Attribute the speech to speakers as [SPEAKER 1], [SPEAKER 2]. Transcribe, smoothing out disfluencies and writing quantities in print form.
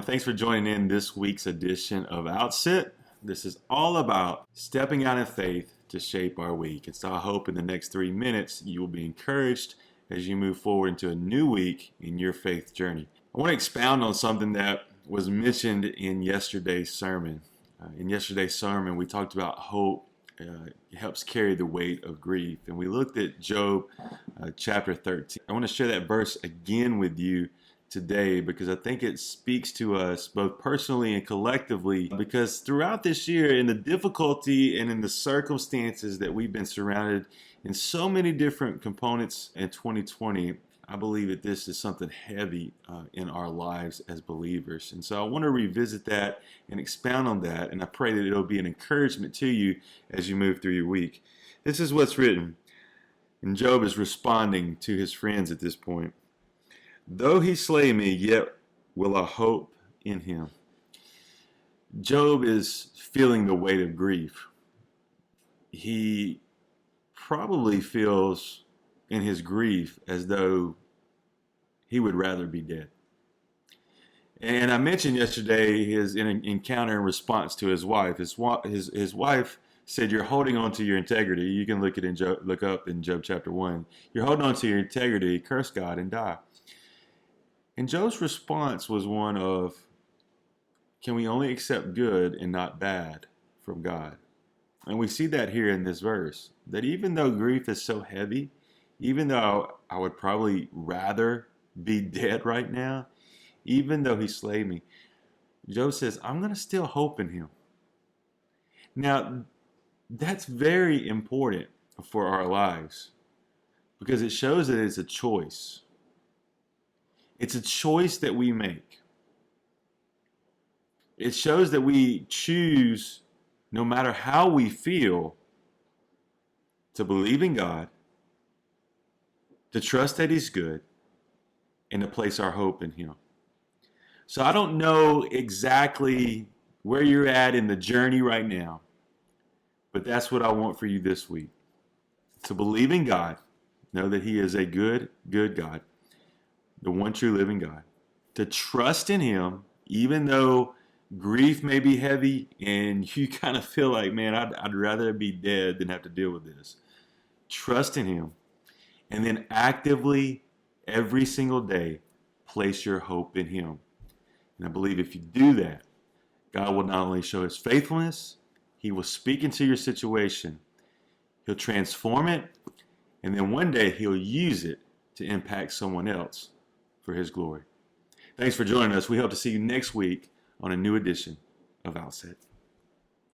[SPEAKER 1] Thanks for joining in this week's edition of Outset. This is all about stepping out in faith to shape our week. And so I hope in the next 3 minutes you will be encouraged as you move forward into a new week in your faith journey. I want to expound on something that was mentioned in yesterday's sermon. In yesterday's sermon, we talked about hope helps carry the weight of grief. And we looked at Job chapter 13. I want to share that verse again with you today because I think it speaks to us both personally and collectively, because throughout this year, in the difficulty and in the circumstances that we've been surrounded in so many different components in 2020, I believe that this is something heavy in our lives as believers. And so I want to revisit that and expound on that, and I pray that it'll be an encouragement to you as you move through your week. This is what's written, and Job is responding to his friends at this point. Though he slay me, yet will I hope in him. Job is feeling the weight of grief. He probably feels in his grief as though he would rather be dead. And I mentioned yesterday his encounter in response to his wife. His wife said, "You're holding on to your integrity." You can look up in Job chapter 1. "You're holding on to your integrity, curse God and die." And Job's response was one of, can we only accept good and not bad from God? And we see that here in this verse, that even though grief is so heavy, even though I would probably rather be dead right now, even though he slay me, Job says, I'm going to still hope in him. Now, that's very important for our lives because it shows that it's a choice. It's a choice that we make. It shows that we choose, no matter how we feel, to believe in God, to trust that He's good, and to place our hope in Him. So I don't know exactly where you're at in the journey right now, but that's what I want for you this week. To believe in God, know that He is a good, good God, the one true living God. To trust in Him, even though grief may be heavy and you kind of feel like, man, I'd rather be dead than have to deal with this. Trust in Him. And then actively, every single day, place your hope in Him. And I believe if you do that, God will not only show His faithfulness, He will speak into your situation. He'll transform it. And then one day, He'll use it to impact someone else for His glory. Thanks for joining us. We hope to see you next week on a new edition of Outset.